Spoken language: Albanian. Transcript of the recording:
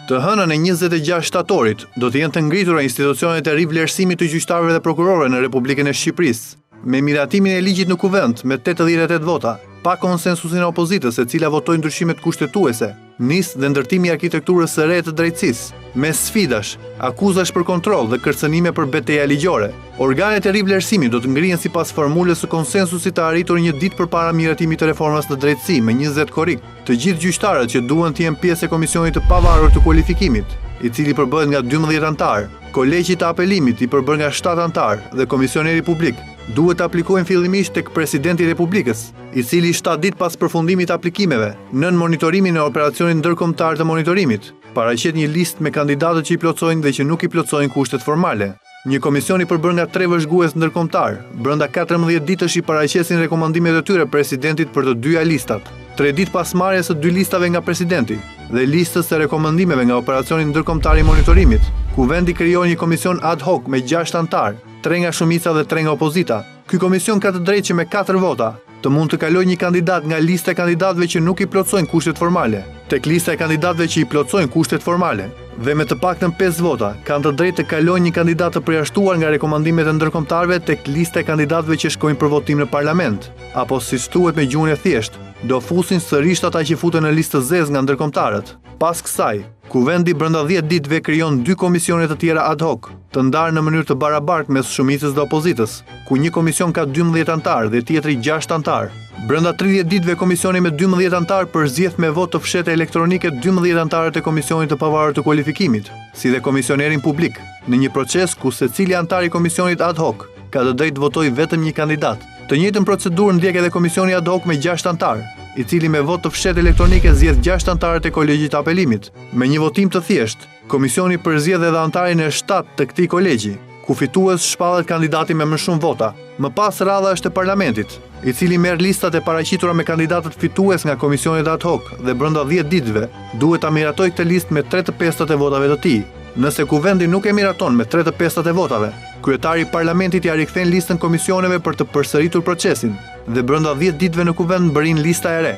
Të hënën e 26 shtatorit do të jenë të ngritura institucionet e rivlerësimit të gjyqtarëve dhe prokurorëve në Republikën e Shqipërisë, me miratimin e ligjit në kuvend me 88 vota, pa konsensusin e opozitës, e cila votoi ndryshimet kushtetuese, nis dhe ndërtimi i arkitekturës së re të drejtësisë, me sfidash, akuzash për kontroll dhe kërcënime për betejë ligjore. Organet e rivlerësimit do të ngrihen sipas formulës së konsensusit të arritur një ditë përpara miratimit të reformës në drejtësi me 20 korrik. Të gjithë gjyqtarët që duhen të jenë pjesë e komisionit të pavarur të kualifikimit, i cili përbëhet nga 12 antar, kolegji të apelimit i përbër nga 7 antar dhe komisioneri publik, duhet të aplikojnë fillimisht tek presidenti i Republikës, i cili 7 ditë pas përfundimit të aplikimeve, nën monitorimin e operacionit ndërkombëtar të monitorimit, paraqet një listë me kandidatët që i plotësojnë dhe që nuk i plotësojnë kushtet formale. Një komision i përbër nga 3 vëzhgues ndërkombëtar, brenda 14 ditësh i paraqesin rekomandimet e tyre presidentit për të dyja listat. 3 ditë pas marrjes së 2 listave nga presidenti dhe listës së rekomandimeve nga operacioni ndërkombëtar i monitorimit, kuvendi krijoi një komision ad hoc me 6 antar, 3 nga shumica dhe 3 nga opozita. Ky komision ka të drejtë që me 4 vota të mund të kalojë një kandidat nga lista e kandidatëve që nuk i plotësojnë kushtet formale tek lista e kandidatëve që i plotësojnë kushtet formale, dhe me të paktën 5 vota kanë të drejtë të kalojnë një kandidat të përjashtuar nga rekomandimet e ndërkombëtarëve tek lista e kandidatëve që shkojnë për votim në parlament, apo siç thuhet me gjuhën e thjeshtë, do fusin sërish ata që futen në listë të zezë nga ndërkombëtarët. Pas kësaj, kuvendi brenda 10 ditëve krijon 2 komisione të tjera ad hoc, të ndarë në mënyrë të barabartë mes shumicës dhe opozitës, ku një komision ka 12 antar dhe tjetri 6 antar. Brenda 30 ditëve komisioni me 12 antar përzgjedh me votë të fshehtë elektronike 12 antarët e komisionit të pavarur të kualifikimit, si dhe komisionerin publik, në një proces ku secili antar i komisionit ad hoc ka të drejtë të votojë vetëm një kandidat. Të njëjtën procedurë ndjek edhe komisioni ad hoc me 6 antar, i cili me votë të fshehtë elektronike zgjedh 6 antarët e kolegjit të apelimit. Me një votim të thjeshtë, komisioni përzgjedh edhe antarin e 7 të këtij kolegji, ku fitues shpallet kandidati me më shumë vota. Më pas radha është e parlamentit, i cili merr listat e paraqitura me kandidatët fitues nga komisionet ad hoc dhe brenda 10 ditëve duhet ta miratojë këtë listë me 3/5 e votave të tij. Nëse kuvendi nuk e miraton me 3/5 e votave, kryetari i parlamentit ja rikthen listën komisioneve për të përsëritur procesin dhe brenda 10 ditëve në kuvend bërin lista e re.